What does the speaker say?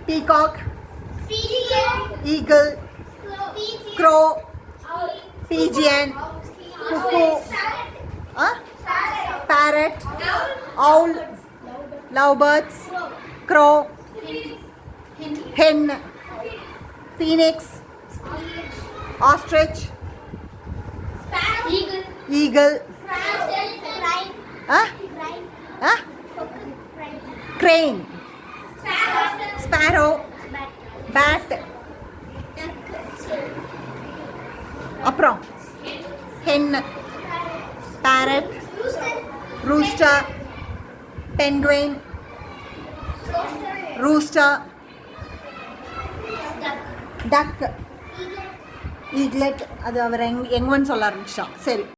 peacock, eagle, crow, pigeon, cuckoo, parrot, owl, lovebirds, crow, hen, phoenix, ostrich, eagle, crane, sparrow, bat, அப்புறம் hen, parrot, rooster, penguin, rooster, duck, eaglet. அது அவர் எங்கன்னு சொல்ல ஆரம்பிச்சிட்டான். சரி.